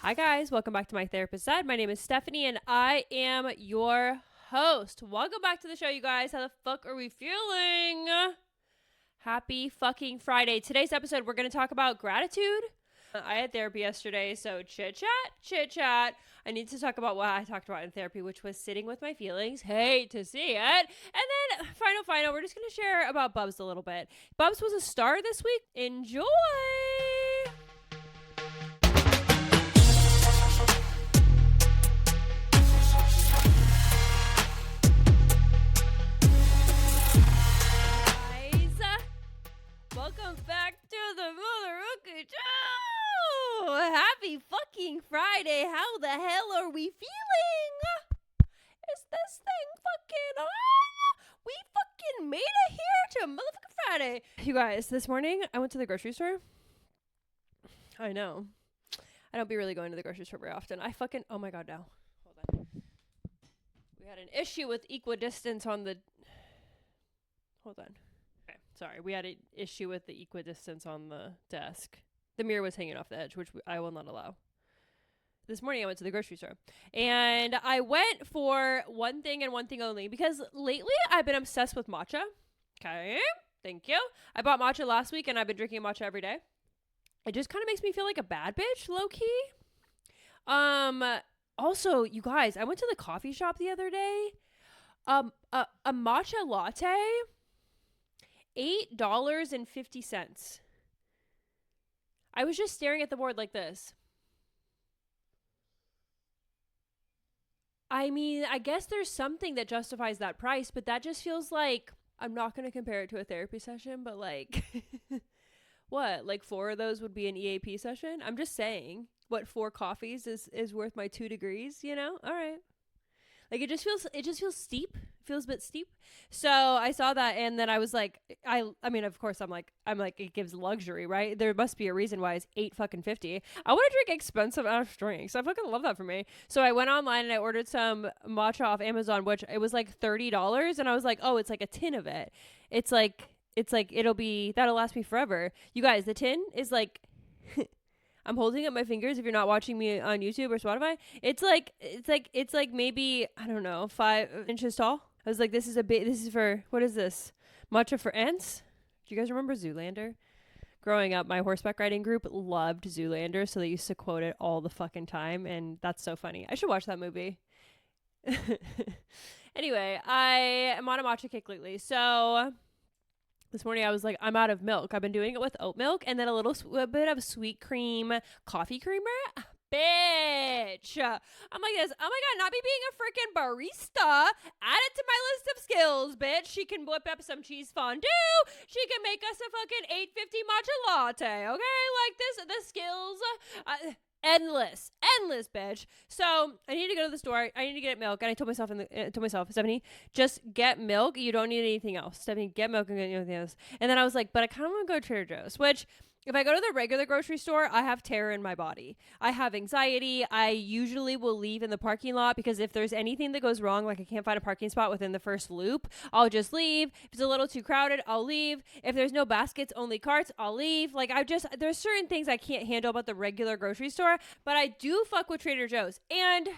Hi guys, welcome back to My Therapist Said. My name is Stephanie and I am your host. Welcome back to the show, you guys. How the fuck are we feeling? Happy fucking Friday. Today's episode, we're going to talk about gratitude. I had therapy yesterday, so chit chat. I need to talk about what I talked about in therapy, which was sitting with my feelings. Hate to see it. And then final, we're just going to share about Bubs a little bit. Bubs was a star this week. Enjoy. Welcome back to the Motherfucking Show! Happy fucking Friday! How the hell are we feeling? Is this thing fucking on? We fucking made it here to Motherfucking Friday! You guys, this morning I went to the grocery store. I know. I don't be really going to the grocery store very often. Oh my god, no. Hold on. We had an issue with equidistance on the... Hold on. Sorry, we had an issue with the equidistance on the desk. The mirror was hanging off the edge, which I will not allow. This morning I went to the grocery store. And I went for one thing and one thing only. Because lately I've been obsessed with matcha. Okay, thank you. I bought matcha last week and I've been drinking matcha every day. It just kind of makes me feel like a bad bitch, low-key. Also, you guys, I went to the coffee shop the other day. A matcha latte... $8.50. I was just staring at the board like this. I mean, I guess there's something that justifies that price, but that just feels like, I'm not going to compare it to a therapy session, but like, what? Like 4 of those would be an EAP session? I'm just saying, what 4 coffees is worth my 2 degrees, you know? All right. Like it just feels steep. Feels a bit steep. So I saw that and then I was like, I mean, of course I'm like, it gives luxury, right? There must be a reason why it's $8.50. I want to drink expensive ass drinks. I fucking love that for me. So I went online and I ordered some matcha off Amazon, which it was like $30. And I was like, oh, it's like a tin of it. It's like, that'll last me forever. You guys, the tin is like, I'm holding up my fingers if you're not watching me on YouTube or Spotify. It's like maybe, I don't know, 5 inches tall. I was like, this is for, what is this? Matcha for ants? Do you guys remember Zoolander? Growing up, my horseback riding group loved Zoolander, so they used to quote it all the fucking time, and that's so funny. I should watch that movie. Anyway, I am on a matcha kick lately, so... This morning I was like, I'm out of milk. I've been doing it with oat milk and then a bit of sweet cream coffee creamer. Bitch. I'm like this. Oh my god, not me being a freaking barista. Add it to my list of skills, bitch. She can whip up some cheese fondue. She can make us a fucking $8.50 matcha latte. Okay, like this, the skills. Endless, bitch. So I need to go to the store. I need to get milk, and I told myself, Stephanie, just get milk. You don't need anything else. Stephanie, get milk and get anything else. And then I was like, but I kind of want to go to Trader Joe's, which. If I go to the regular grocery store, I have terror in my body. I have anxiety. I usually will leave in the parking lot because if there's anything that goes wrong, like I can't find a parking spot within the first loop, I'll just leave. If it's a little too crowded, I'll leave. If there's no baskets, only carts, I'll leave. Like there's certain things I can't handle about the regular grocery store, but I do fuck with Trader Joe's. And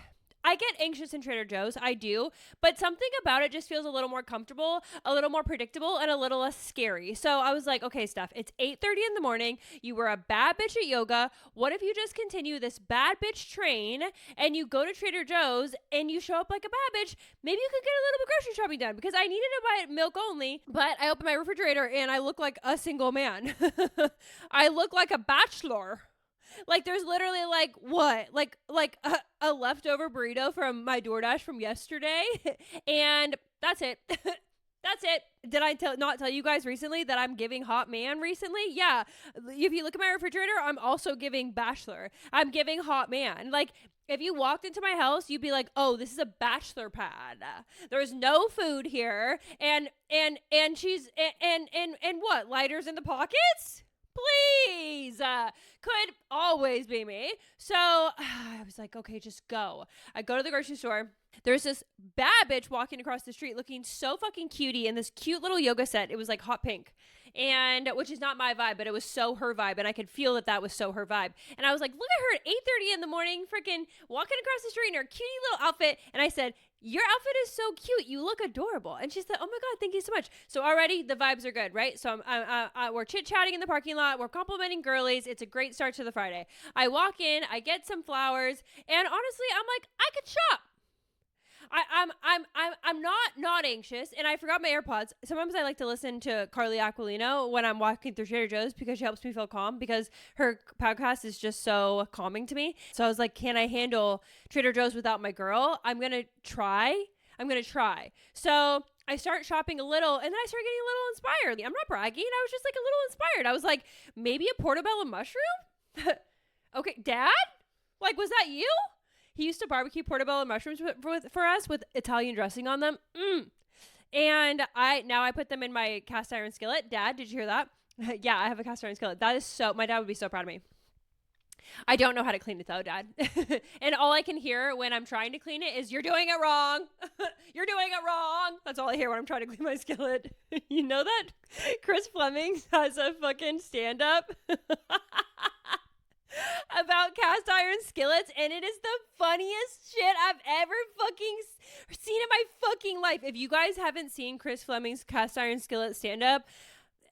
I get anxious in Trader Joe's. I do. But something about it just feels a little more comfortable, a little more predictable, and a little less scary. So I was like, okay, Steph, it's 8:30 in the morning. You were a bad bitch at yoga. What if you just continue this bad bitch train and you go to Trader Joe's and you show up like a bad bitch? Maybe you could get a little bit grocery shopping done because I needed to buy milk only. But I opened my refrigerator and I look like a single man. I look like a bachelor. Like there's literally like what? Like a leftover burrito from my DoorDash from yesterday. And that's it. That's it. Did I not tell you guys recently that I'm giving hot man recently? Yeah. If you look at my refrigerator, I'm also giving bachelor. I'm giving hot man. Like if you walked into my house, you'd be like, "Oh, this is a bachelor pad. There's no food here." And she's and what? Lighters in the pockets? Please. Could always be me. So I was like, okay, just go. I go to the grocery store. There's this bad bitch walking across the street looking so fucking cutie in this cute little yoga set. It was like hot pink. and which is not my vibe, but it was so her vibe, and I could feel that was so her vibe. And I was like, look at her at 8:30 in the morning, freaking walking across the street in her cutie little outfit. And I said, your outfit is so cute. You look adorable. And she said, oh my God, thank you so much. So already the vibes are good, right? So we're chit-chatting in the parking lot. We're complimenting girlies. It's a great start to the Friday. I walk in, I get some flowers, and honestly, I'm like, I could shop. I'm not anxious, and I forgot my AirPods. Sometimes I like to listen to Carly Aquilino when I'm walking through Trader Joe's because she helps me feel calm, because her podcast is just so calming to me. So I was like, can I handle Trader Joe's without my girl? I'm gonna try. So I start shopping a little, and then I start getting a little inspired. I'm not bragging. I was just like a little inspired. I was like, maybe a portobello mushroom? Okay, Dad? Like, was that you? He used to barbecue portobello mushrooms for us with Italian dressing on them. And I put them in my cast iron skillet. Dad, did you hear that? Yeah, I have a cast iron skillet. That is my dad would be so proud of me. I don't know how to clean it though, Dad. And all I can hear when I'm trying to clean it is, you're doing it wrong. You're doing it wrong. That's all I hear when I'm trying to clean my skillet. You know that Chris Fleming has a fucking stand-up about cast iron skillets, and it is the funniest shit I've ever fucking seen in my fucking life. If you guys haven't seen Chris Fleming's cast iron skillet stand-up,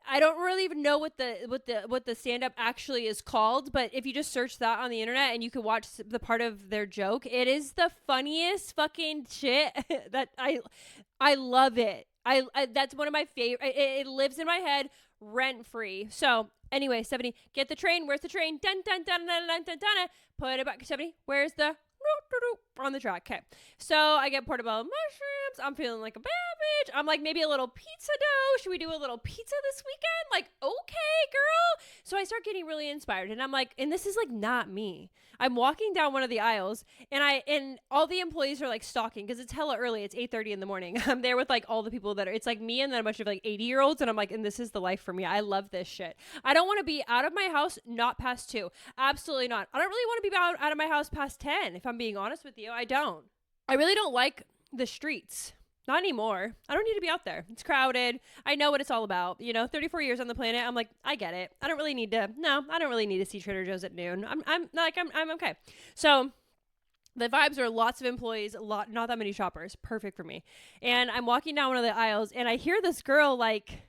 I don't really even know what the stand-up actually is called, but if you just search that on the internet and you can watch the part of their joke, it is the funniest fucking shit that I love it. I that's one of my favorite. It lives in my head rent free. So anyway, 70, get the train. Where's the train? Dun dun dun dun dun dun dun. Put it back. 70, where's the on the track? Okay. So I get portobello mushrooms. I'm feeling like a bad bitch. I'm like, maybe a little pizza dough. Should we do a little pizza this weekend? Like, okay, girl. So I start getting really inspired, and I'm like, and this is like not me. I'm walking down one of the aisles, and all the employees are like stalking because it's hella early. It's 8:30 in the morning. I'm there with like all the people it's like me and then a bunch of like 80-year-olds, and I'm like, and this is the life for me. I love this shit. I don't want to be out of my house not past 2. Absolutely not. I don't really want to be out of my house past 10. If I'm being honest with you, I don't. I really don't like the streets. Not anymore. I don't need to be out there. It's crowded. I know what it's all about. 34 years on the planet. I'm like, I get it. I don't really need to see Trader Joe's at noon. I'm okay. So the vibes are lots of employees, not that many shoppers. Perfect for me. And I'm walking down one of the aisles, and I hear this girl like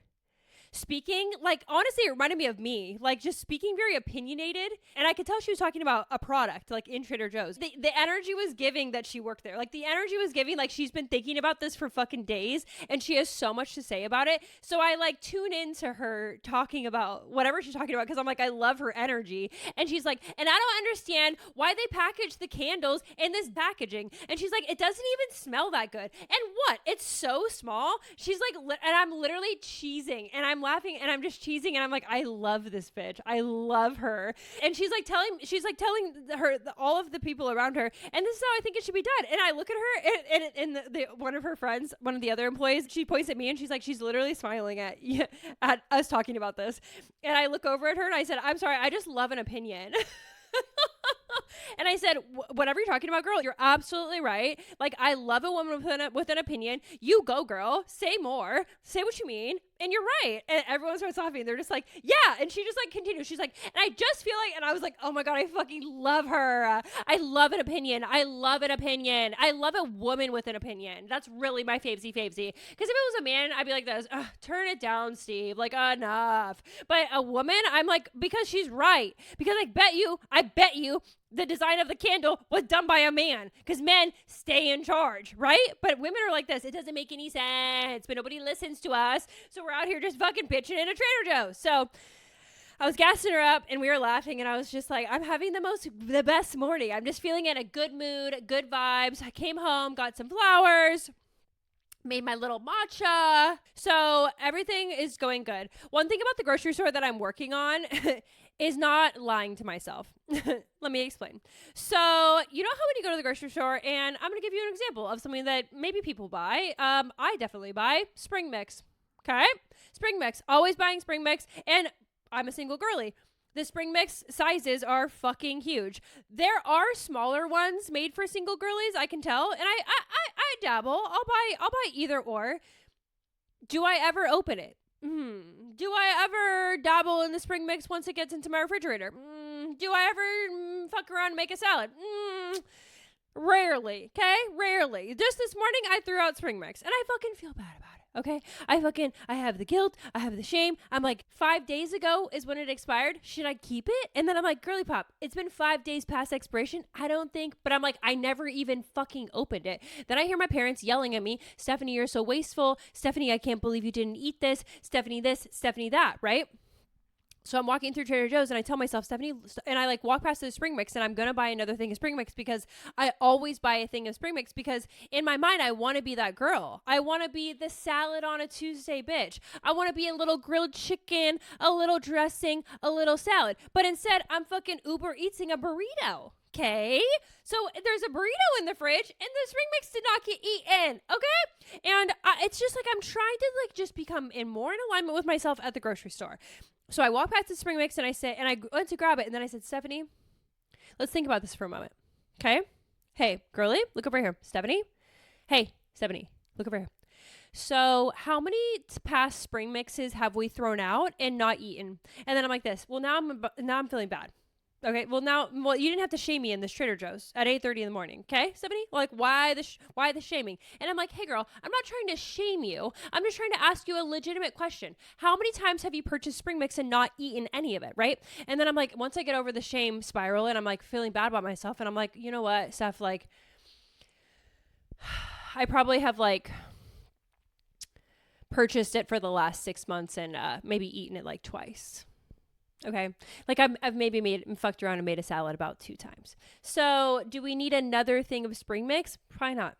speaking, like, honestly, it reminded me of me, like, just speaking very opinionated. And I could tell she was talking about a product, like, in Trader Joe's. The energy was giving that she worked there. Like, the energy was giving, like, she's been thinking about this for fucking days, and she has so much to say about it. So I, like, tune into her talking about whatever she's talking about, because I'm like, I love her energy. And she's like, and I don't understand why they package the candles in this packaging. And she's like, it doesn't even smell that good. And what? It's so small. She's like, and I'm literally cheesing, and I'm laughing, and I'm just cheesing, and I'm like, I love this bitch. I love her. And she's like telling her all of the people around her, and this is how I think it should be done. And I look at her, and one of her friends, one of the other employees, she points at me, and she's like, she's literally smiling at us talking about this. And I look over at her, and I said, I'm sorry, I just love an opinion. And I said, whatever you're talking about, girl, you're absolutely right. Like, I love a woman with an opinion. You go, girl. Say more. Say what you mean. And you're right. And everyone starts laughing. They're just like, yeah. And she just like continues. She's like, and I just feel like, and I was like, oh my God, I fucking love her. I love an opinion. I love an opinion. I love a woman with an opinion. That's really my favesy. Because if it was a man, I'd be like this, turn it down, Steve. Like, enough. But a woman, I'm like, because she's right. Because I bet you the design of the candle was done by a man, because men stay in charge, right? But women are like this. It doesn't make any sense, but nobody listens to us. So we're out here just fucking bitching in a Trader Joe's. So I was gassing her up, and we were laughing, and I was just like, I'm having the best morning. I'm just feeling in a good mood, good vibes. I came home, got some flowers, made my little matcha. So everything is going good. One thing about the grocery store that I'm working on is not lying to myself. Let me explain. So, you know how when you go to the grocery store, and I'm going to give you an example of something that maybe people buy. I definitely buy spring mix. Okay? Spring mix. Always buying spring mix. And I'm a single girly. The spring mix sizes are fucking huge. There are smaller ones made for single girlies, I can tell. And I dabble. I'll buy either or. Do I ever open it? Do I ever dabble in the spring mix once it gets into my refrigerator? Do I ever fuck around and make a salad? Rarely, okay? Rarely. Just this morning, I threw out spring mix, and I fucking feel bad about it, okay? I have the guilt. I have the shame. I'm like, 5 days ago is when it expired. Should I keep it? And then I'm like, girly pop, it's been 5 days past expiration. I don't think, but I'm like, I never even fucking opened it. Then I hear my parents yelling at me, Stephanie, you're so wasteful. Stephanie, I can't believe you didn't eat this. Stephanie this, Stephanie that, right? So I'm walking through Trader Joe's and I tell myself, Stephanie, and I like walk past the spring mix and I'm going to buy another thing of spring mix because I always buy a thing of spring mix because in my mind, I want to be that girl. I want to be the salad on a Tuesday bitch. I want to be a little grilled chicken, a little dressing, a little salad. But instead, I'm fucking Uber Eating a burrito. Okay, so there's a burrito in the fridge and the spring mix did not get eaten, okay? And it's just like I'm trying to like just become more in alignment with myself at the grocery store. So I walk past the spring mix and I went to grab it and then I said, Stephanie, let's think about this for a moment, okay? Hey, girly, look over here. Stephanie? Hey, Stephanie, look over here. So how many past spring mixes have we thrown out and not eaten? And then I'm like this, well, now I'm feeling bad. Okay, well, you didn't have to shame me in this Trader Joe's at 8:30 in the morning, okay, Stephanie? Like, why the shaming? And I'm like, hey, girl, I'm not trying to shame you. I'm just trying to ask you a legitimate question. How many times have you purchased spring mix and not eaten any of it, right? And then I'm like, once I get over the shame spiral and I'm like feeling bad about myself and I'm like, you know what, Steph, like, I probably have like purchased it for the last 6 months and maybe eaten it like twice. Okay. Like I've maybe fucked around and made a salad about 2 times. So do we need another thing of spring mix? Probably not.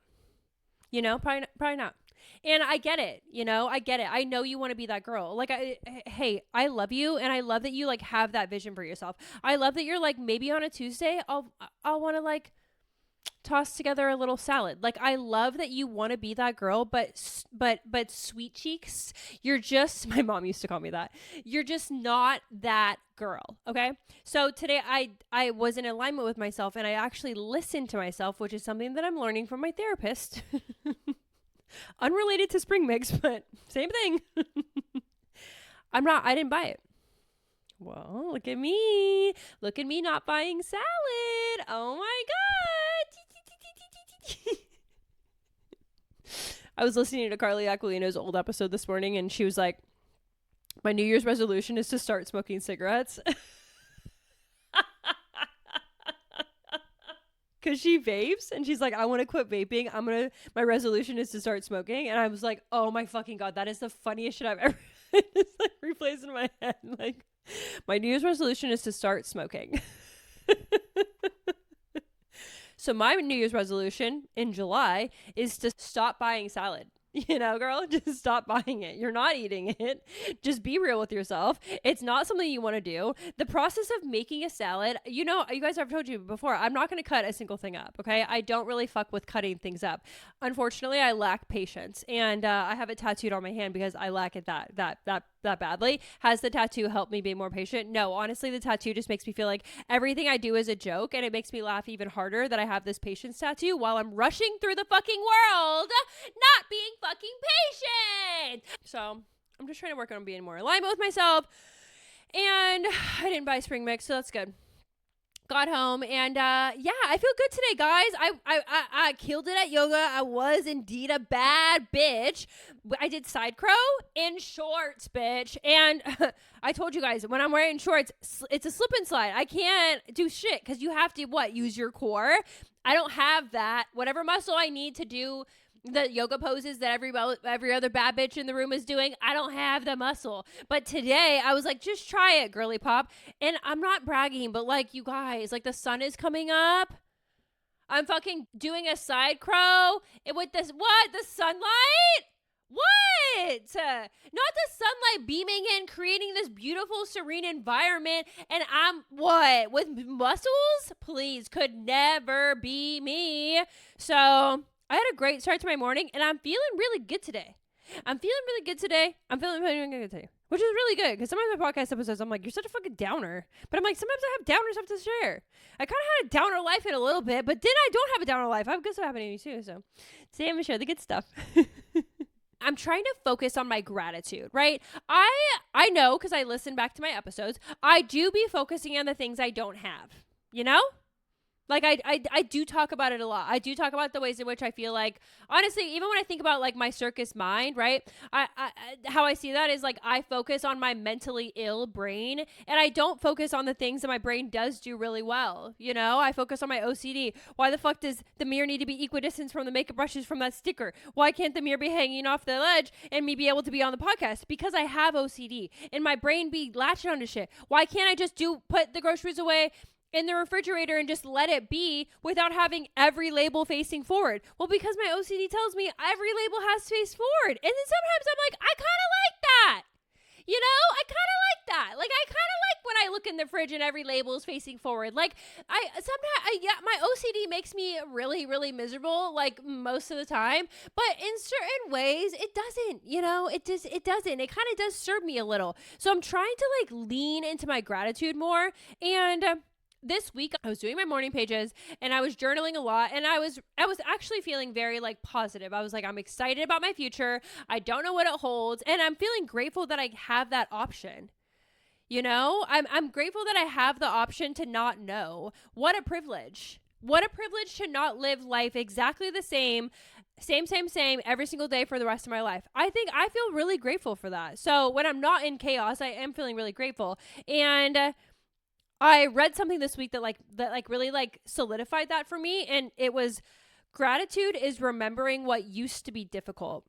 You know, probably not. And I get it. You know, I get it. I know you want to be that girl. Like, hey, I love you. And I love that you like have that vision for yourself. I love that you're like, maybe on a Tuesday, I'll want to like toss together a little salad. Like, I love that you want to be that girl, but sweet cheeks, you're just, my mom used to call me that. You're just not that girl. Okay. So today I was in alignment with myself and I actually listened to myself, which is something that I'm learning from my therapist. Unrelated to spring mix, but same thing. I didn't buy it. Well, look at me not buying salad. Oh my God. I was listening to Carly Aquilino's old episode this morning and she was like, my New Year's resolution is to start smoking cigarettes. Because she vapes and she's like, I want to quit vaping. My resolution is to start smoking. And I was like, oh my fucking God, that is the funniest shit I've ever It's like replays in my head. Like, my New Year's resolution is to start smoking. So my New Year's resolution in July is to stop buying salad. You know, girl, just stop buying it. You're not eating it. Just be real with yourself. It's not something you want to do. The process of making a salad, you know, you guys have told you before, I'm not going to cut a single thing up. Okay. I don't really fuck with cutting things up. Unfortunately, I lack patience and I have it tattooed on my hand because I lack it that badly. Has the tattoo helped me be more patient? No, honestly, the tattoo just makes me feel like everything I do is a joke and it makes me laugh even harder that I have this patience tattoo while I'm rushing through the fucking world, not being fucking patient. So I'm just trying to work on being more in alignment with myself. And I didn't buy spring mix, so that's good. Got home and yeah, I feel good today, guys. I killed it at yoga. I was indeed a bad bitch. I did side crow in shorts, bitch. And I told you guys, when I'm wearing shorts, it's a slip and slide. I can't do shit because you have to use your core. I don't have that. Whatever muscle I need to do the yoga poses that every other bad bitch in the room is doing, I don't have the muscle. But today I was like, just try it, girly pop. And I'm not bragging, but like, you guys, like the sun is coming up. I'm fucking doing a side crow with this, what? The sunlight? What? Not the sunlight beaming in, creating this beautiful, serene environment. And I'm what? With muscles? Please, could never be me. So I had a great start to my morning and I'm feeling really good today. I'm feeling really good today, which is really good because some of my podcast episodes, I'm like, you're such a fucking downer. But I'm like, sometimes I have downer stuff to share. I kind of had a downer life in a little bit, but then I don't have a downer life. I have good stuff happening to me too. So today I'm going to share the good stuff. I'm trying to focus on my gratitude, right? I know, because I listen back to my episodes, I do be focusing on the things I don't have, you know? Like I do talk about it a lot. I do talk about the ways in which I feel like, honestly, even when I think about like my circus mind, right? How I see that is like I focus on my mentally ill brain, and I don't focus on the things that my brain does do really well. You know, I focus on my OCD. Why the fuck does the mirror need to be equidistant from the makeup brushes from that sticker? Why can't the mirror be hanging off the ledge and me be able to be on the podcast? Because I have OCD and my brain be latching onto shit. Why can't I just put the groceries away in the refrigerator and just let it be without having every label facing forward? Well, because my OCD tells me every label has to face forward. And then sometimes I'm like, I kind of like that. You know, I kind of like that. Like, I kind of like when I look in the fridge and every label is facing forward. Like, my OCD makes me really, really miserable, like, most of the time. But in certain ways, it doesn't, you know, it doesn't. It kind of does serve me a little. So I'm trying to, like, lean into my gratitude more. And this week I was doing my morning pages and I was journaling a lot, and I was actually feeling very like positive. I was like, I'm excited about my future. I don't know what it holds, and I'm feeling grateful that I have that option. You know, I'm grateful that I have the option to not know. What a privilege. What a privilege to not live life exactly the same every single day for the rest of my life. I think I feel really grateful for that. So when I'm not in chaos, I am feeling really grateful. And I read something this week that really like solidified that for me. And it was, gratitude is remembering what used to be difficult,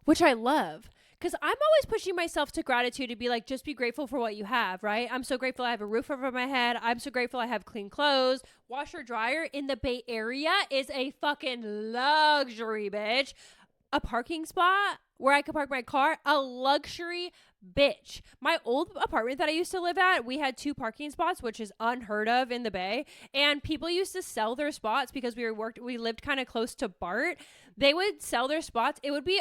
which I love. Because I'm always pushing myself to gratitude to be like, just be grateful for what you have, right? I'm so grateful I have a roof over my head. I'm so grateful I have clean clothes. Washer dryer in the Bay Area is a fucking luxury, bitch. A parking spot where I could park my car, a luxury, bitch. My old apartment that I used to live at, we had 2 parking spots, which is unheard of in the Bay. And people used to sell their spots because we lived kind of close to BART. They would sell their spots. It would be,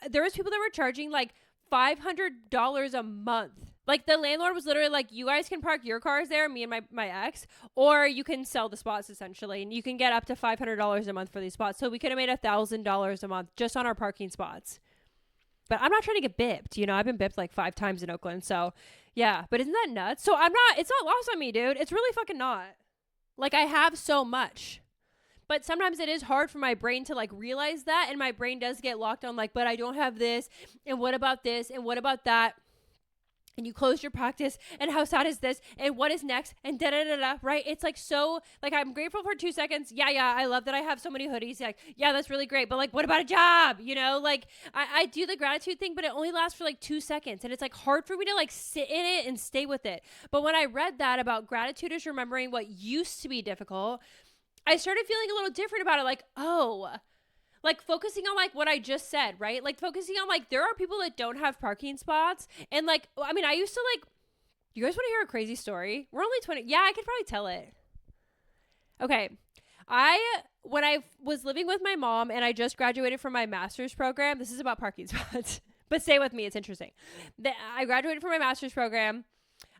there was people that were charging like $500 a month. Like the landlord was literally like, you guys can park your cars there, me and my ex, or you can sell the spots essentially. And you can get up to $500 a month for these spots. So we could have made $1,000 a month just on our parking spots. But I'm not trying to get bipped. You know, I've been bipped like 5 times in Oakland. So yeah, but isn't that nuts? So it's not lost on me, dude. It's really fucking not. Like I have so much. But sometimes it is hard for my brain to like realize that. And my brain does get locked on like, but I don't have this. And what about this? And what about that? And you closed your practice, and how sad is this, and what is next, and da-da-da-da, right? It's like, so, like, I'm grateful for 2 seconds. Yeah, I love that I have so many hoodies. Like, yeah, that's really great. But like, what about a job? You know, like I do the gratitude thing, but it only lasts for like 2 seconds. And it's like hard for me to like sit in it and stay with it. But when I read that about gratitude is remembering what used to be difficult, I started feeling a little different about it. Like, oh, like focusing on like what I just said, right? Like focusing on like, there are people that don't have parking spots. And like, I mean, I used to like, you guys want to hear a crazy story? We're only 20. Yeah, I could probably tell it. Okay. When I was living with my mom and I just graduated from my master's program, this is about parking spots, but stay with me. It's interesting. I graduated from my master's program.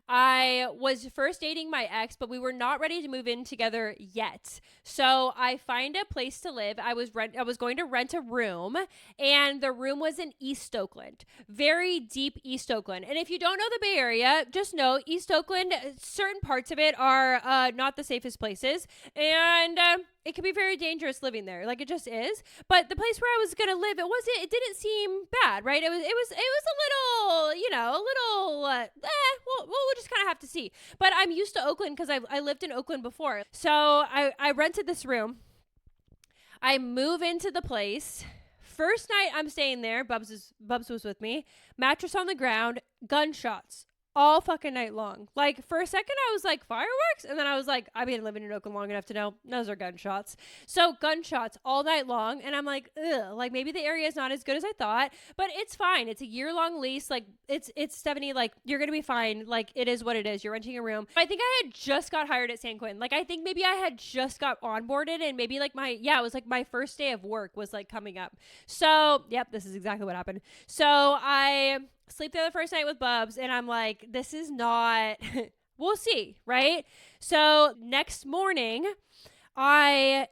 I was first dating my ex, but we were not ready to move in together yet. So I find a place to live. I was going to rent a room, and the room was in East Oakland, very deep East Oakland. And if you don't know the Bay Area, just know East Oakland, certain parts of it are not the safest places, and it can be very dangerous living there. Like it just is. But the place where I was gonna live, it didn't seem bad, right? It was a little, you know, we'll just kind of have to see. But I'm used to Oakland because I lived in Oakland before. So I rented this room. I move into the place. First night I'm staying there, Bubs was with me. Mattress on the ground, gunshots all fucking night long. Like for a second I was like, fireworks? And then I was like, I've been living in Oakland long enough to know those are gunshots. So gunshots all night long. And I'm like, ugh, like maybe the area is not as good as I thought, but it's fine. It's a year-long lease. Like it's Stephanie, like you're going to be fine. Like it is what it is. You're renting a room. I think I had just got hired at San Quentin. Like I think maybe I had just got onboarded, and maybe like it was like my first day of work was like coming up. So yep, this is exactly what happened. So I sleep there the first night with Bubs, and I'm like, this is not, we'll see, right? So next morning, I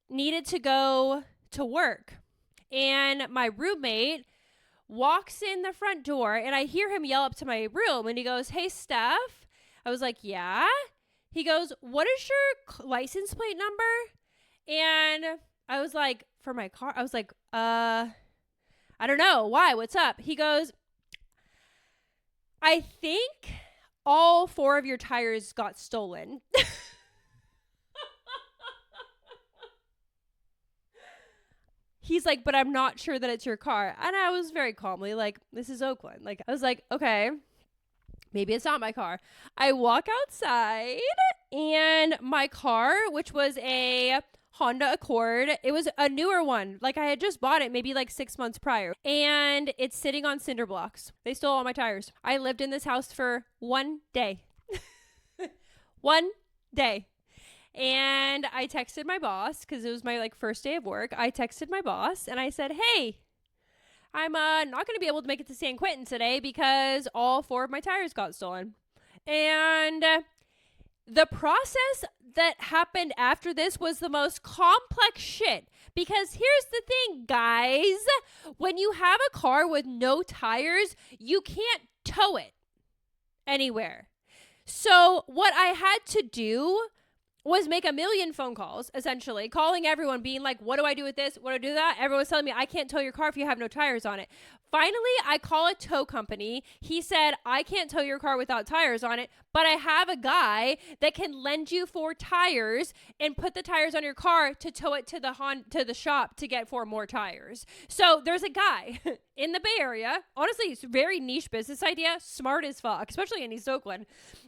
needed to go to work. and my roommate walks in the front door, and I hear him yell up to my room, and he goes, "Hey, Steph." I was like, "Yeah." He goes, "What is your license plate number?" And I was like, "For my car?" I was like, I don't know. Why? What's up? He goes, "I think all 4 of your tires got stolen." He's like, "But I'm not sure that it's your car." And I was very calmly like, "This is Oakland." Like, I was like, "Okay, maybe it's not my car." I walk outside, and my car, which was a Honda Accord, it was a newer one. Like, I had just bought it maybe like 6 months prior, and it's sitting on cinder blocks. They stole all my tires. I lived in this house for 1 day. 1 day. And I texted my boss, because it was my like first day of work. I texted my boss and I said, "Hey, I'm not going to be able to make it to San Quentin today because all 4 of my tires got stolen." And the process that happened after this was the most complex shit. Because here's the thing, guys. When you have a car with no tires, you can't tow it anywhere. So what I had to do was make a million phone calls, essentially, calling everyone, being like, "What do I do with this? What do I do with that?" Everyone's telling me, "I can't tow your car if you have no tires on it." Finally, I call a tow company. He said, "I can't tow your car without tires on it, but I have a guy that can lend you 4 tires and put the tires on your car to tow it to the shop to get 4 more tires." So there's a guy in the Bay Area. Honestly, it's a very niche business idea. Smart as fuck, especially in East Oakland.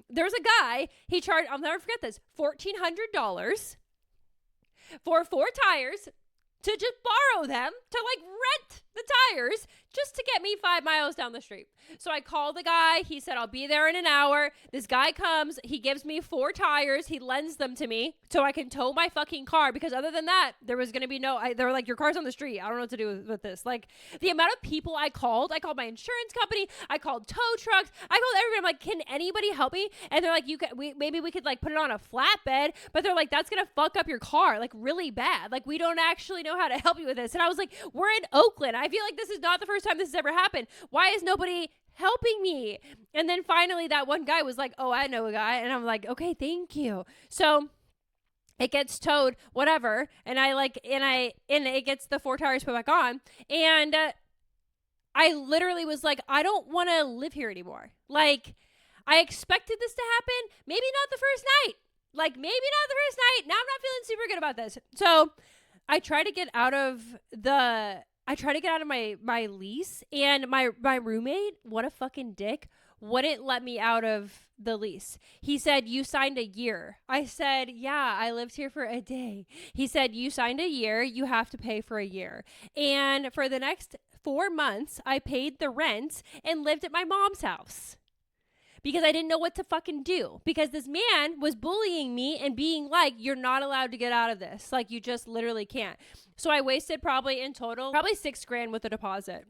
There's a guy, he charged, I'll never forget this, $1,400 for 4 tires to just borrow them, to like rent the tires just to get me 5 miles down the street. So I called the guy. He said, "I'll be there in an hour." This guy comes. He gives me 4 tires. He lends them to me so I can tow my fucking car, because other than that, there was going to be they were like, "Your car's on the street. I don't know what to do with this." Like, the amount of people I called my insurance company. I called tow trucks. I called everybody. I'm like, "Can anybody help me?" And they're like, maybe we could like put it on a flatbed, but they're like, "That's going to fuck up your car like really bad. Like, we don't actually know how to help you with this." And I was like, "We're in Oakland. I feel like this is not the first time this has ever happened. Why is nobody helping me?" And then finally that one guy was like, "Oh, I know a guy." And I'm like, "Okay, thank you." So it gets towed, whatever. And it gets the 4 tires put back on. And I literally was like, I don't want to live here anymore. Like, I expected this to happen. Maybe not the first night. Like, maybe not the first night. Now I'm not feeling super good about this. So I try to get out of my lease, and my roommate, what a fucking dick, wouldn't let me out of the lease. He said, "You signed a year." I said, "Yeah, I lived here for a day." He said, "You signed a year. You have to pay for a year." And for the next 4 months, I paid the rent and lived at my mom's house, because I didn't know what to fucking do, because this man was bullying me and being like, "You're not allowed to get out of this. Like, you just literally can't." So I wasted probably $6,000 with a deposit.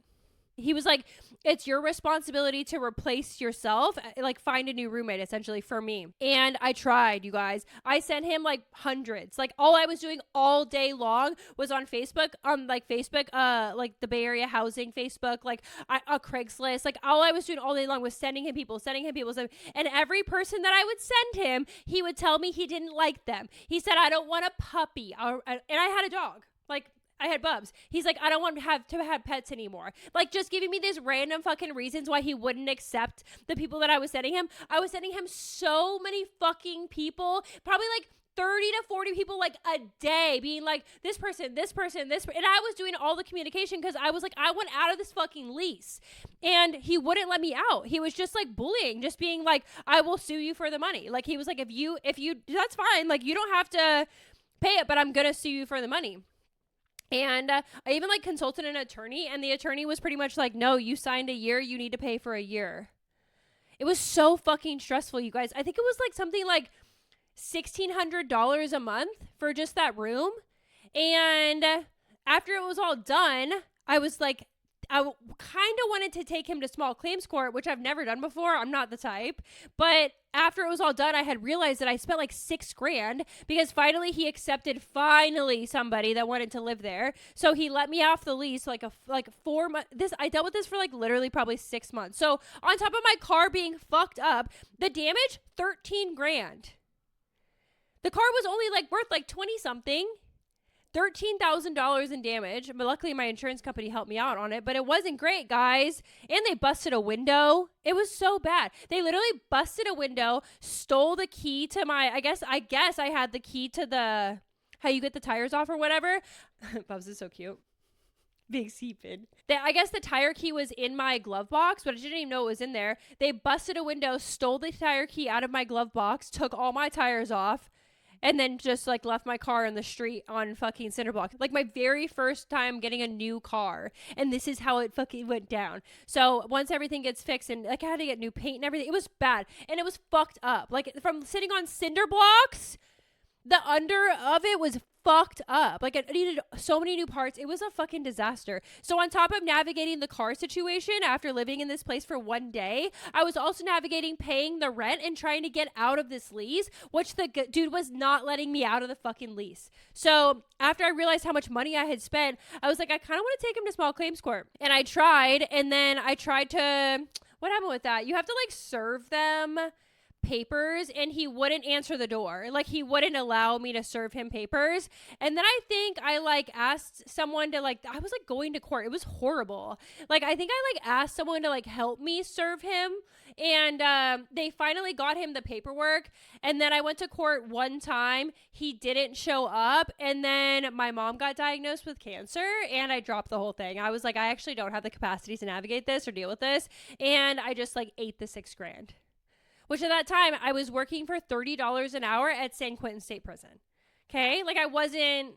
He was like, "It's your responsibility to replace yourself, like find a new roommate," essentially, for me. And I tried, you guys. I sent him like hundreds. Like, all I was doing all day long was on Facebook, like the Bay Area housing Facebook, like a Craigslist. Like, all I was doing all day long was sending him people. And every person that I would send him, he would tell me he didn't like them. He said, "I don't want a puppy." And I had a dog. Like, I had Bubs. He's like, "I don't want to have pets anymore." Like, just giving me these random fucking reasons why he wouldn't accept the people that I was sending him. I was sending him so many fucking people, probably like 30 to 40 people like a day, being like, this person. And I was doing all the communication because I was like, I want out of this fucking lease. And he wouldn't let me out. He was just like bullying, just being like, "I will sue you for the money." Like, he was like, if you, that's fine. Like, you don't have to pay it, but I'm going to sue you for the money. And I even like consulted an attorney, and the attorney was pretty much like, "No, you signed a year. You need to pay for a year." It was so fucking stressful, you guys. I think it was like something like $1,600 a month for just that room. And after it was all done, I was like, kind of wanted to take him to small claims court, which I've never done before. I'm not the type. But after it was all done, I had realized that I spent like $6,000 because finally he accepted somebody that wanted to live there. So he let me off the lease like 4 months. I dealt with this for like literally probably 6 months. So on top of my car being fucked up, the damage, $13,000. The car was only like worth like 20 something. $13,000 in damage, but luckily my insurance company helped me out on it, but it wasn't great, guys. And they busted a window. It was so bad. They literally busted a window, stole the key to my, I guess I had the key to the, how you get the tires off or whatever. Bubs is so cute. Big seeping. I guess the tire key was in my glove box, but I didn't even know it was in there. They busted a window, stole the tire key out of my glove box, took all my tires off, and then just like left my car in the street on fucking cinder block. Like my very first time getting a new car. And this is how it fucking went down. So once everything gets fixed and like I had to get new paint and everything, it was bad. And it was fucked up. Like from sitting on cinder blocks, the under of it was fucked up. Like it needed so many new parts. It was a fucking disaster. So on top of navigating the car situation after living in this place for 1 day, I was also navigating paying the rent and trying to get out of this lease, which the dude was not letting me out of the fucking lease. So after I realized how much money I had spent, I was like, I kind of want to take him to small claims court. And I tried, and then I tried to, what happened with that? You have to like serve them papers, and he wouldn't answer the door. Like he wouldn't allow me to serve him papers. And then I think I like asked someone to like, I was like going to court. It was horrible. Like I think I like asked someone to like help me serve him, and they finally got him the paperwork. And then I went to court one time. He didn't show up, and then my mom got diagnosed with cancer, and I dropped the whole thing. I was like, I actually don't have the capacity to navigate this or deal with this, and I just like ate the $6,000. Which at that time, I was working for $30 an hour at San Quentin State Prison. Okay? Like I wasn't,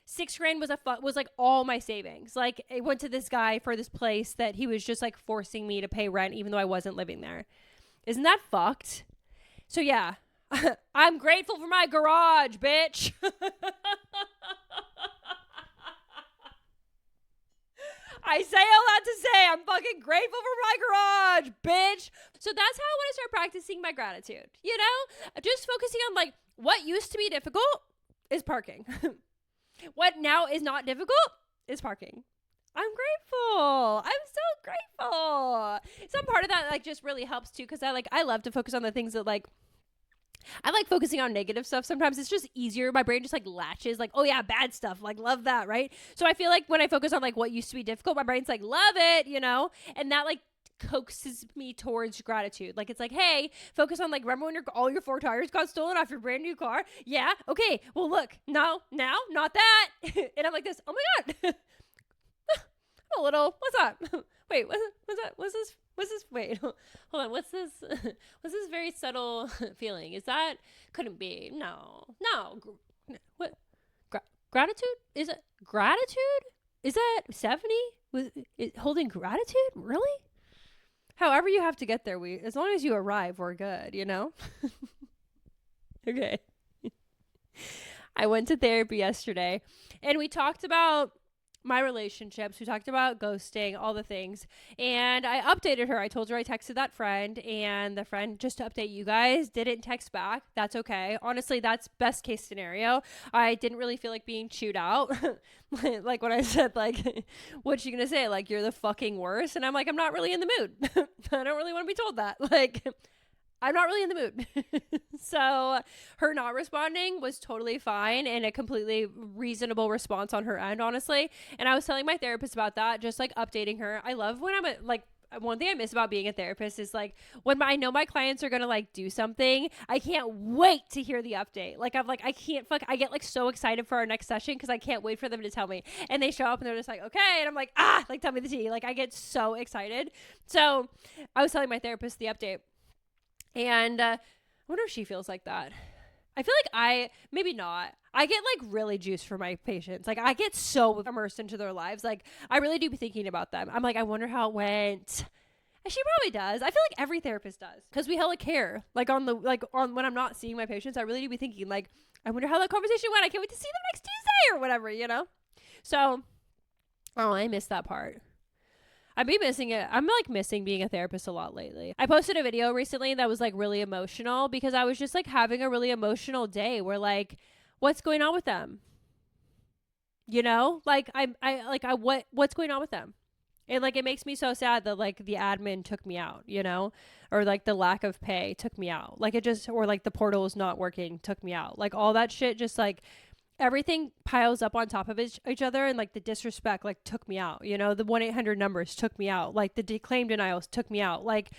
$6,000 was like all my savings. Like I went to this guy for this place that he was just like forcing me to pay rent even though I wasn't living there. Isn't that fucked? So yeah, I'm grateful for my garage, bitch. I say all that to say I'm fucking grateful for my garage, bitch. So that's how I want to start practicing my gratitude. You know, just focusing on like what used to be difficult is parking. What now is not difficult is parking. I'm grateful. I'm so grateful. Some part of that like just really helps too, because I love to focus on the things that like I like focusing on negative stuff. Sometimes it's just easier. My brain just like latches like, oh yeah, bad stuff. Like love that, right? So I feel like when I focus on like what used to be difficult, my brain's like, love it, you know? And that like coaxes me towards gratitude. Like it's like, hey, focus on like, remember when all your 4 tires got stolen off your brand new car? Yeah. Okay. Well, look, now, not that. And I'm like this, oh my God. I'm a little, what's up? Wait, what's that? What's this? Wait, hold on. What's this? What's this very subtle feeling? Is that, couldn't be. No. What? Gratitude? Is it gratitude? Is that 70? Holding gratitude? Really? However you have to get there, as long as you arrive, we're good, you know? Okay. I went to therapy yesterday, and we talked about my relationships. We talked about ghosting, all the things. And I updated her. I told her I texted that friend, and the friend, just to update you guys, didn't text back. That's okay. Honestly, that's best case scenario. I didn't really feel like being chewed out. Like when I said, like, what's she going to say? Like, you're the fucking worst. And I'm like, I'm not really in the mood. I don't really want to be told that. Like, I'm not really in the mood. So her not responding was totally fine and a completely reasonable response on her end, honestly. And I was telling my therapist about that, just like updating her. I love when I'm like, one thing I miss about being a therapist is like when I know my clients are going to like do something, I can't wait to hear the update. Like I'm like, I get like so excited for our next session because I can't wait for them to tell me. And they show up and they're just like, okay. And I'm like, like tell me the tea. Like I get so excited. So I was telling my therapist the update. And I wonder if she feels like that. I feel like maybe not. I get like really juiced for my patients. Like I get so immersed into their lives. Like I really do be thinking about them. I'm like, I wonder how it went. And she probably does. I feel like every therapist does. Because we hella care. Like on when I'm not seeing my patients, I really do be thinking like, I wonder how that conversation went. I can't wait to see them next Tuesday or whatever, you know? So, I miss that part. I've been missing it. I'm like missing being a therapist a lot lately. I posted a video recently that was like really emotional because I was just like having a really emotional day where like, what's going on with them? You know, like what's going on with them? And like, it makes me so sad that like the admin took me out, you know, or like the lack of pay took me out. Like it just, or like the portal is not working took me out. Like all that shit, just like everything piles up on top of each other. And like the disrespect like took me out, you know, the 1-800 numbers took me out. Like the claim denials took me out. Like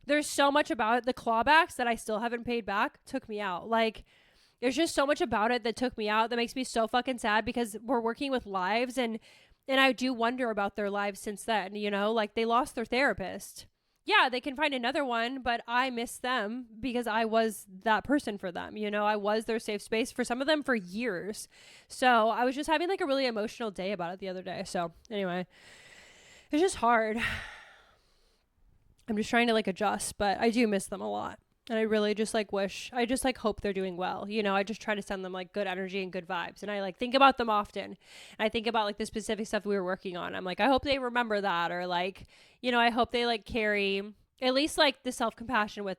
there's so much about it. The clawbacks that I still haven't paid back took me out. Like there's just so much about it that took me out that makes me so fucking sad because we're working with lives and I do wonder about their lives since then, you know, like they lost their therapist. Yeah, they can find another one, but I miss them because I was that person for them. You know, I was their safe space for some of them for years. So I was just having like a really emotional day about it the other day. So anyway, it's just hard. I'm just trying to like adjust, but I do miss them a lot. And I really just like I just like hope they're doing well. You know, I just try to send them like good energy and good vibes. And I like think about them often. And I think about like the specific stuff we were working on. I'm like, I hope they remember that. Or like, you know, I hope they like carry at least like the self-compassion with,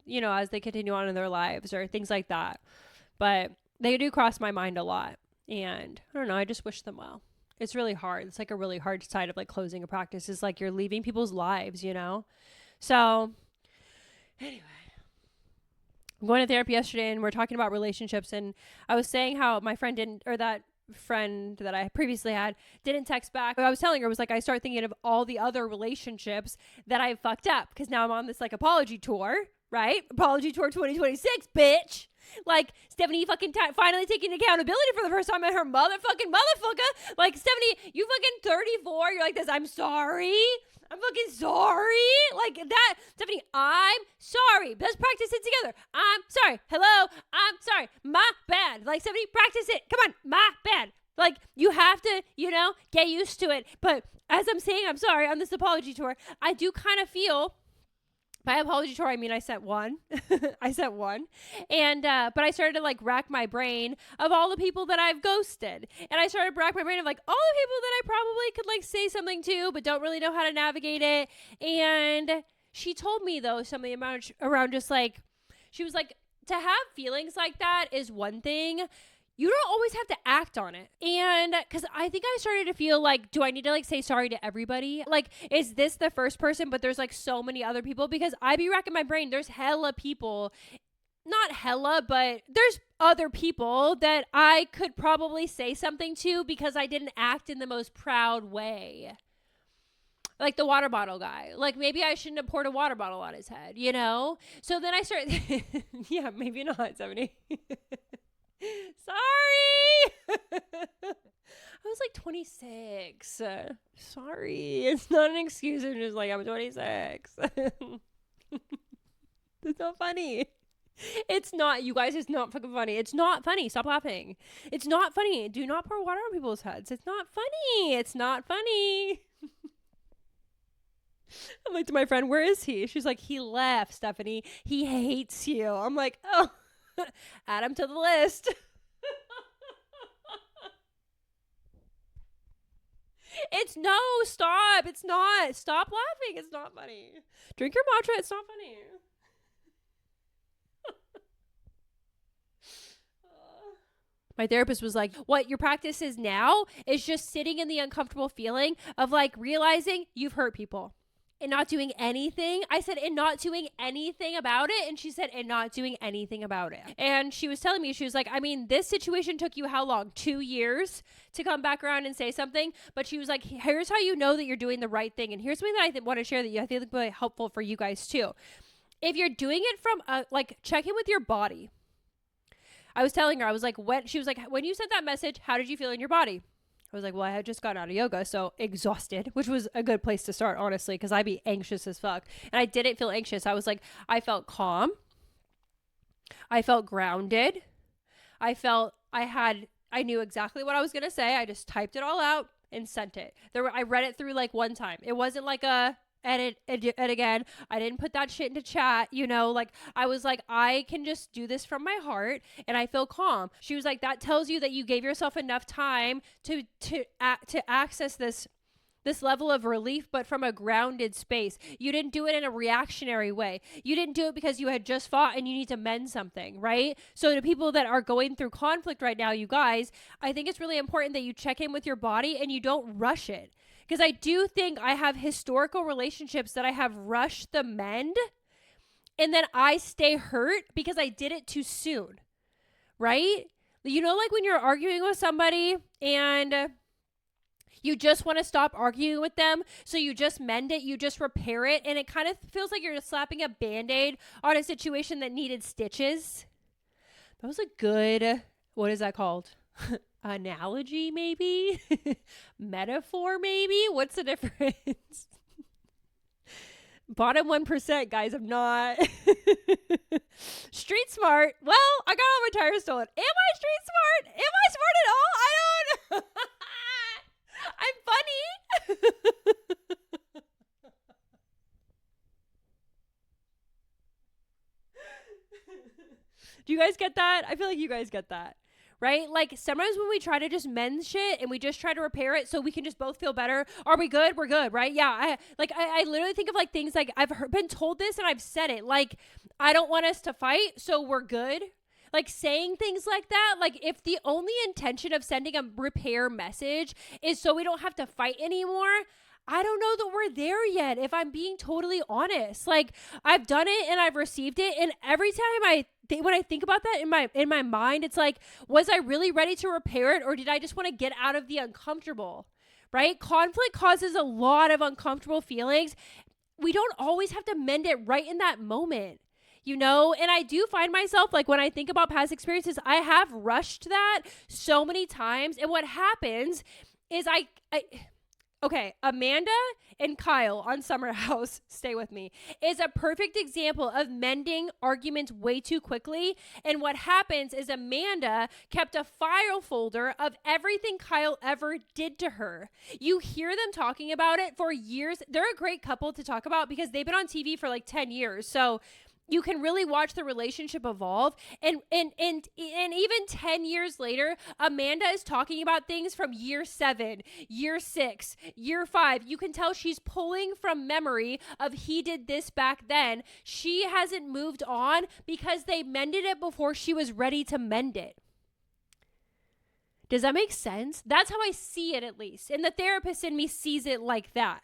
you know, as they continue on in their lives or things like that. But they do cross my mind a lot. And I don't know, I just wish them well. It's really hard. It's like a really hard side of like closing a practice is like you're leaving people's lives, you know? So anyway. I'm going to therapy yesterday and we're talking about relationships and I was saying how my friend that friend that I previously had didn't text back. I was telling her, I was like, I start thinking of all the other relationships that I fucked up because now I'm on this like apology tour, right? Apology tour 2026, bitch. Like Stephanie fucking finally taking accountability for the first time in her motherfucker. Like Stephanie, you fucking 34. You're like this. I'm sorry. I'm fucking sorry. Like that. Stephanie, I'm sorry. Let's practice it together. I'm sorry. Hello. I'm sorry. My bad. Like Stephanie, practice it. Come on. My bad. Like you have to, you know, get used to it. But as I'm saying, I'm sorry on this apology tour, I do kind of feel by apology tour, I mean, I sent one. And, but I started to like rack my brain of all the people that I've ghosted. And I started to rack my brain of like all the people that I probably could like say something to, but don't really know how to navigate it. And she told me though, something around just like, she was like, to have feelings like that is one thing. You don't always have to act on it. And because I think I started to feel like, do I need to like say sorry to everybody? Like, is this the first person? But there's like so many other people because I be racking my brain. There's hella people, not hella, but there's other people that I could probably say something to because I didn't act in the most proud way. Like the water bottle guy. Like maybe I shouldn't have poured a water bottle on his head, you know? So then I started, yeah, maybe not, 70. Sorry. I was like 26. Sorry. It's not an excuse. I'm just like, I'm 26. It's not funny. It's not, you guys, it's not fucking funny. It's not funny. Stop laughing. It's not funny. Do not pour water on people's heads. It's not funny. It's not funny. I'm like to my friend, where is he? She's like, he left, Stephanie. He hates you. I'm like, oh. Add him to the list. It's no, stop. It's not. Stop laughing. It's not funny. Drink your matcha. It's not funny. My therapist was like, what your practice is now is just sitting in the uncomfortable feeling of like realizing you've hurt people. And not doing anything. I said, and not doing anything about it. And she said, and not doing anything about it. And she was telling me, she was like, I mean, this situation took you how long? 2 years to come back around and say something. But she was like, here's how you know that you're doing the right thing. And here's something that I want to share that I think would be helpful for you guys too. If you're doing it from like check in with your body. I was telling her, I was like, she was like, when you sent that message, how did you feel in your body? I was like, well, I had just gotten out of yoga, so exhausted, which was a good place to start, honestly, because I'd be anxious as fuck. And I didn't feel anxious. I was like, I felt calm. I felt grounded. I knew exactly what I was going to say. I just typed it all out and sent it. I read it through like one time. It wasn't like a edit again. I didn't put that shit into chat, you know, like I was like, I can just do this from my heart and I feel calm. She was like, that tells you that you gave yourself enough time to access this this level of relief, but from a grounded space. You didn't do it in a reactionary way. You didn't do it because you had just fought and you need to mend something, right? So to people that are going through conflict right now, you guys, I think it's really important that you check in with your body and you don't rush it. Because I do think I have historical relationships that I have rushed the mend, and then I stay hurt because I did it too soon, right? You know, like when you're arguing with somebody and you just want to stop arguing with them, so you just mend it, you just repair it, and it kind of feels like you're slapping a Band-Aid on a situation that needed stitches. That was a good, what is that called? Analogy, maybe? Metaphor, maybe? What's the difference? Bottom 1%, guys. I'm not street smart. Well, I got all my tires stolen. Am I street smart? Am I smart at all? I don't know. I'm funny. Do you guys get that? I feel like you guys get that, right? Like sometimes when we try to just mend shit and we just try to repair it so we can just both feel better. Are we good? We're good, right? Yeah. I literally think of like things like been told this and I've said it. Like, I don't want us to fight, so we're good. Like saying things like that, like if the only intention of sending a repair message is so we don't have to fight anymore, I don't know that we're there yet, if I'm being totally honest. Like I've done it and I've received it, and every time when I think about that in my mind, it's like, was I really ready to repair it, or did I just want to get out of the uncomfortable? Right? Conflict causes a lot of uncomfortable feelings. We don't always have to mend it right in that moment. You know, and I do find myself, like when I think about past experiences, I have rushed that so many times. And what happens is okay, Amanda and Kyle on Summer House, stay with me, is a perfect example of mending arguments way too quickly. And what happens is Amanda kept a file folder of everything Kyle ever did to her. You hear them talking about it for years. They're a great couple to talk about because they've been on TV for like 10 years. So you can really watch the relationship evolve. And even 10 years later, Amanda is talking about things from year 7, year 6, year 5. You can tell she's pulling from memory of he did this back then. She hasn't moved on because they mended it before she was ready to mend it. Does that make sense? That's how I see it, at least. And the therapist in me sees it like that.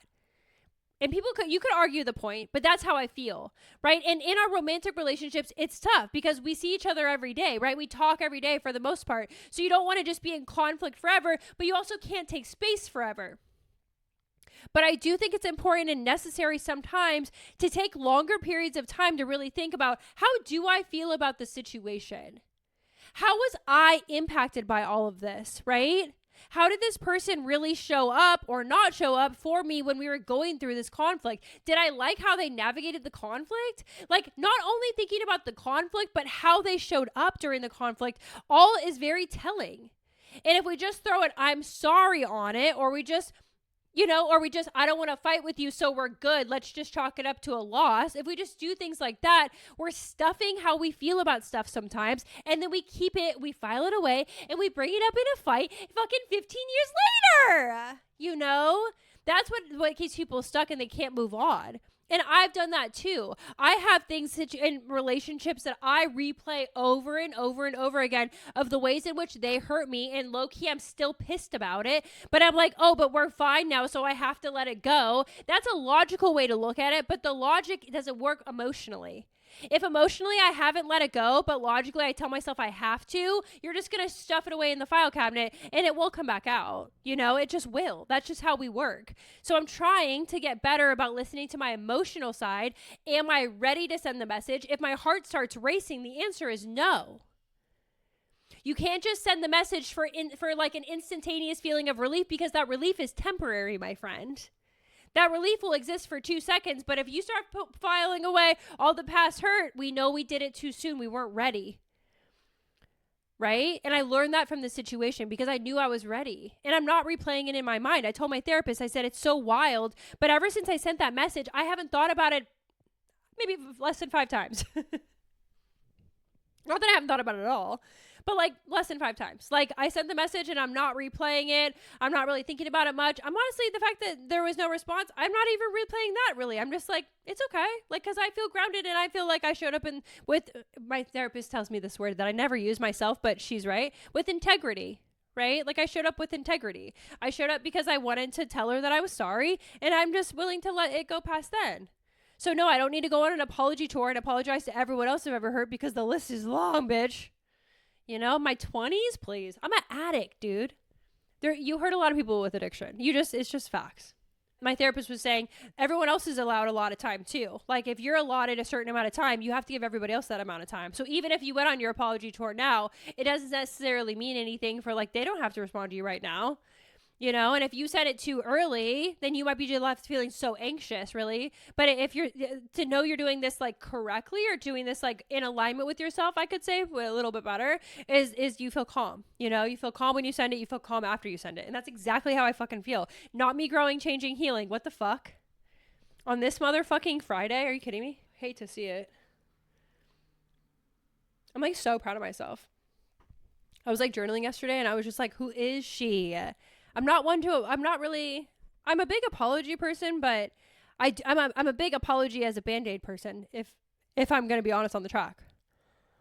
And you could argue the point, but that's how I feel, right? And in our romantic relationships, it's tough because we see each other every day, right? We talk every day for the most part. So you don't want to just be in conflict forever, but you also can't take space forever. But I do think it's important and necessary sometimes to take longer periods of time to really think about, how do I feel about the situation? How was I impacted by all of this, right? How did this person really show up or not show up for me when we were going through this conflict? Did I like how they navigated the conflict? Like, not only thinking about the conflict, but how they showed up during the conflict, all is very telling. And if we just throw an "I'm sorry" on it, or we just, "I don't want to fight with you, so we're good, let's just chalk it up to a loss." If we just do things like that, we're stuffing how we feel about stuff sometimes, and then we keep it, we file it away, and we bring it up in a fight fucking 15 years later. That's what keeps people stuck and they can't move on. And I've done that too. I have things in relationships that I replay over and over and over again of the ways in which they hurt me. And low-key, I'm still pissed about it. But I'm like, oh, but we're fine now, so I have to let it go. That's a logical way to look at it, but the logic doesn't work emotionally. If emotionally I haven't let it go, but logically I tell myself I have to, you're just going to stuff it away in the file cabinet and it will come back out. It just will. That's just how we work. So I'm trying to get better about listening to my emotional side. Am I ready to send the message? If my heart starts racing, the answer is no. You can't just send the message for like an instantaneous feeling of relief, because that relief is temporary, my friend. That relief will exist for 2 seconds, but if you start filing away all the past hurt, we know we did it too soon. We weren't ready. Right? And I learned that from the situation because I knew I was ready. And I'm not replaying it in my mind. I told my therapist, I said, it's so wild. But ever since I sent that message, I haven't thought about it maybe less than 5 times. Not that I haven't thought about it at all. but like less than 5 times. Like I sent the message and I'm not replaying it. I'm not really thinking about it much. I'm honestly, the fact that there was no response, I'm not even replaying that really. I'm just like, it's okay. Like, cause I feel grounded and I feel like I showed up with, my therapist tells me this word that I never use myself, but she's right, with integrity. Right? Like I showed up with integrity. I showed up because I wanted to tell her that I was sorry, and I'm just willing to let it go past then. So no, I don't need to go on an apology tour and apologize to everyone else I've ever hurt because the list is long, bitch. You know, my 20s, please. I'm an addict, dude. You hurt a lot of people with addiction. It's just facts. My therapist was saying everyone else is allowed a lot of time too. Like if you're allotted a certain amount of time, you have to give everybody else that amount of time. So even if you went on your apology tour now, it doesn't necessarily mean anything for like, they don't have to respond to you right now. You know, and if you sent it too early, then you might be left feeling so anxious, really. But if you're to know you're doing this like correctly or doing this like in alignment with yourself, I could say a little bit better is you feel calm. You know, you feel calm when you send it. You feel calm after you send it. And that's exactly how I fucking feel. Not me growing, changing, healing. What the fuck? On this motherfucking Friday? Are you kidding me? Hate to see it. I'm like so proud of myself. I was like journaling yesterday and I was just like, who is she? I'm a big apology person, but I'm a big apology as a Band-Aid person, if I'm going to be honest on the track,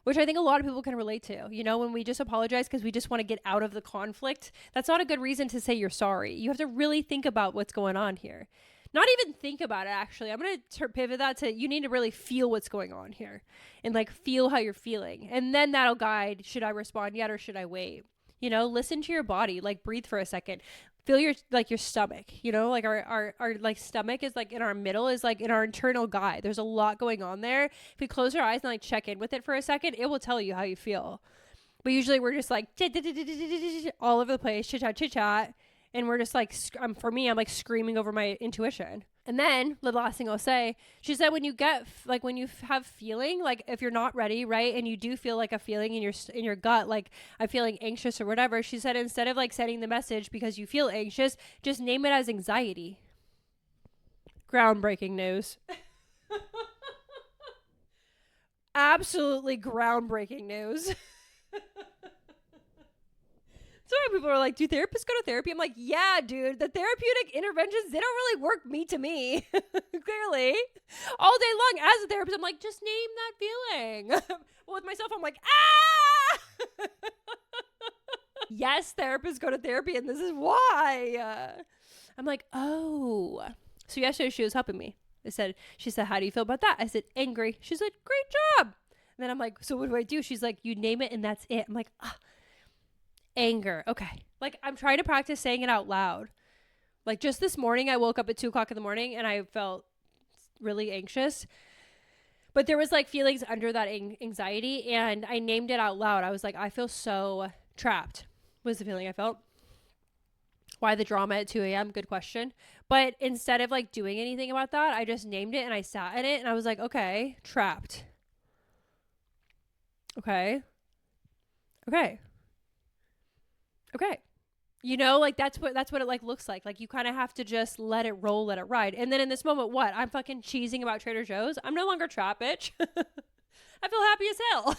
which I think a lot of people can relate to. You know, when we just apologize because we just want to get out of the conflict, that's not a good reason to say you're sorry. You have to really think about what's going on here. Not even think about it, actually. I'm going to pivot that to you need to really feel what's going on here and like feel how you're feeling. And then that'll guide, should I respond yet or should I wait? You know, listen to your body, like breathe for a second, feel your stomach, you know, like our like stomach is like in our middle is like in our internal guide. There's a lot going on there. If we close our eyes and like check in with it for a second, it will tell you how you feel. But usually we're just like all over the place, chit chat. And we're just like, for me, I'm like screaming over my intuition. And then the last thing I'll say, she said, when you get like, when you have feeling, like if you're not ready, right. And you do feel like a feeling in your gut, like I'm feeling anxious or whatever. She said, instead of like sending the message because you feel anxious, just name it as anxiety. Groundbreaking news. Absolutely groundbreaking news. So people are like, do therapists go to therapy? I'm like, yeah, dude, the therapeutic interventions, they don't really work to me. Clearly. All day long as a therapist, I'm like, just name that feeling. Well, with myself, I'm like, ah! Yes, therapists go to therapy, and this is why. I'm like, oh. So yesterday she was helping me. She said, how do you feel about that? I said, angry. She said, great job. And then I'm like, so what do I do? She's like, you name it and that's it. I'm like, anger. Okay. Like I'm trying to practice saying it out loud. Like just this morning, I woke up at 2:00 in the morning and I felt really anxious, but there was like feelings under that anxiety and I named it out loud. I was like, I feel so trapped was the feeling I felt. Why the drama at 2 a.m.? Good question. But instead of like doing anything about that, I just named it and I sat in it and I was like, okay, trapped. Okay. You know, like that's what it like looks like. Like you kind of have to just let it roll, let it ride. And then in this moment, what? I'm fucking cheesing about Trader Joe's. I'm no longer trapped, bitch. I feel happy as hell.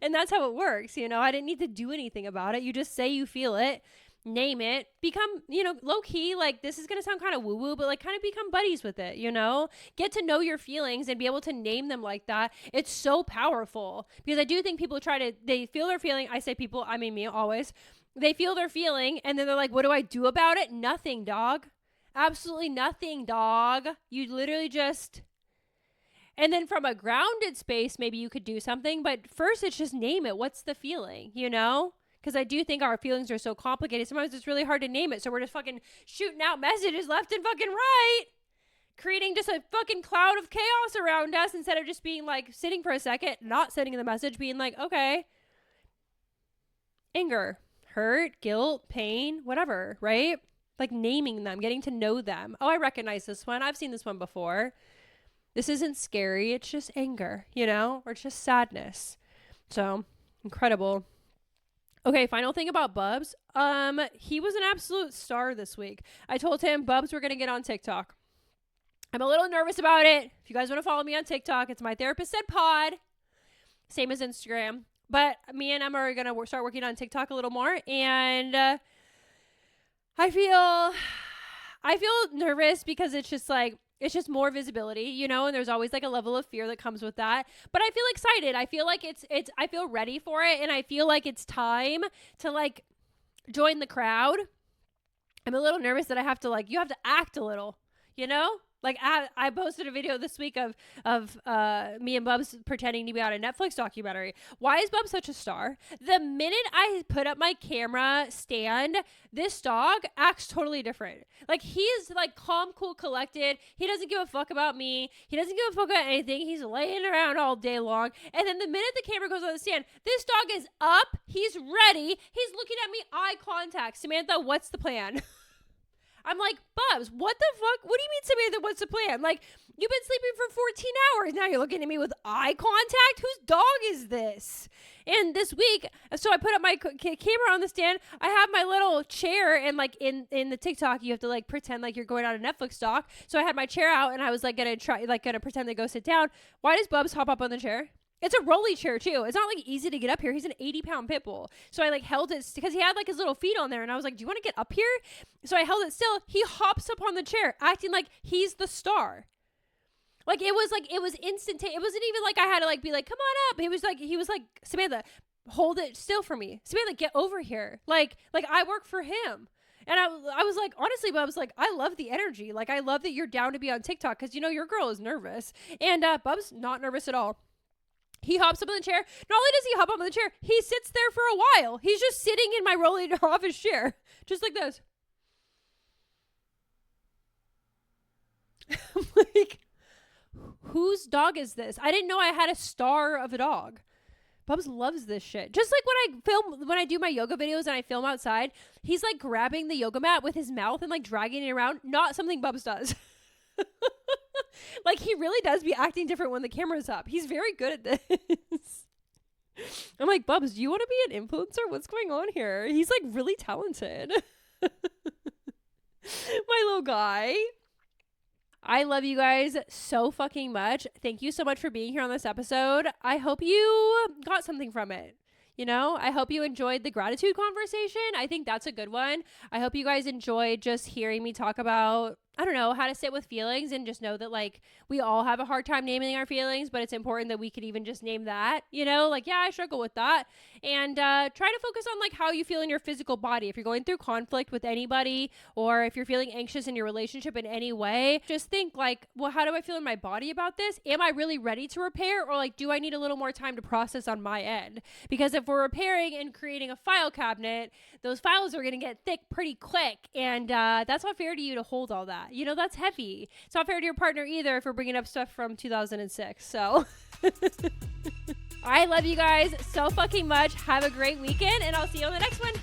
And that's how it works. You know, I didn't need to do anything about it. You just say you feel it, name it, become, you know, low key, like this is going to sound kind of woo woo, but like kind of become buddies with it, you know, get to know your feelings and be able to name them like that. It's so powerful because I do think people they feel their feeling. I say people, I mean me always, they feel their feeling and then they're like, what do I do about it? Nothing, dog. Absolutely nothing, dog. You literally just, and then from a grounded space, maybe you could do something, but first it's just name it. What's the feeling, you know? Because I do think our feelings are so complicated. Sometimes it's really hard to name it. So we're just fucking shooting out messages left and fucking right. Creating just a fucking cloud of chaos around us instead of just being like sitting for a second, not sending the message, being like, okay. Anger, hurt, guilt, pain, whatever, right? Like naming them, getting to know them. Oh, I recognize this one. I've seen this one before. This isn't scary. It's just anger, you know, or it's just sadness. So incredible. Okay, final thing about Bubs. He was an absolute star this week. I told him, Bubs, we're going to get on TikTok. I'm a little nervous about it. If you guys want to follow me on TikTok, it's My Therapist Said Pod. Same as Instagram. But me and Emma are going to start working on TikTok a little more. And I feel nervous because it's just more visibility, you know, and there's always like a level of fear that comes with that. But I feel excited. I feel like I feel ready for it. And I feel like it's time to like join the crowd. I'm a little nervous that you have to act a little, you know? Like I posted a video this week of me and Bubs pretending to be on a Netflix documentary. Why is Bubs such a star? The minute I put up my camera stand, this dog acts totally different. Like he's like calm, cool, collected. He doesn't give a fuck about me. He doesn't give a fuck about anything. He's laying around all day long. And then the minute the camera goes on the stand, this dog is up. He's ready. He's looking at me, eye contact. Samantha, what's the plan? I'm like, Bubs, what the fuck? What do you mean, Samantha, what's the plan? Like, you've been sleeping for 14 hours. Now you're looking at me with eye contact? Whose dog is this? And this week, so I put up my camera on the stand. I have my little chair, and like in the TikTok, you have to like pretend like you're going on a Netflix doc. So I had my chair out, and I was like gonna pretend to go sit down. Why does Bubs hop up on the chair? It's a rolly chair too. It's not like easy to get up here. He's an 80-pound pit bull. So I like held it because he had like his little feet on there. And I was like, do you want to get up here? So I held it still. He hops up on the chair acting like he's the star. Like it was instantaneous. It wasn't even like I had to like be like, come on up. He was like, Samantha, hold it still for me. Samantha, get over here. Like I work for him. And I was like, honestly, but I was like, I love the energy. Like I love that you're down to be on TikTok because, you know, your girl is nervous. And Bubs, not nervous at all. He hops up on the chair. Not only does he hop up on the chair, he sits there for a while. He's just sitting in my rolling office chair. Just like this. I'm like, whose dog is this? I didn't know I had a star of a dog. Bubs loves this shit. Just like when I do my yoga videos and I film outside, he's like grabbing the yoga mat with his mouth and like dragging it around. Not something Bubs does. Like he really does be acting different when the camera's up. He's very good at this. I'm like, Bubs, do you want to be an influencer? What's going on here? He's like really talented. My little guy. I love you guys so fucking much. Thank you so much for being here on this episode. I hope you got something from it. You know, I hope you enjoyed the gratitude conversation. I think that's a good one. I hope you guys enjoyed just hearing me talk about, I don't know, how to sit with feelings and just know that like we all have a hard time naming our feelings, but it's important that we could even just name that, you know, like, yeah, I struggle with that. And try to focus on like how you feel in your physical body. If you're going through conflict with anybody, or if you're feeling anxious in your relationship in any way, just think like, well, how do I feel in my body about this? Am I really ready to repair? Or like, do I need a little more time to process on my end? Because if we're repairing and creating a file cabinet, those files are going to get thick pretty quick. And that's not fair to you to hold all that. You know, that's heavy. It's not fair to your partner either if we're bringing up stuff from 2006. So I love you guys so fucking much. Have a great weekend, and I'll see you on the next one.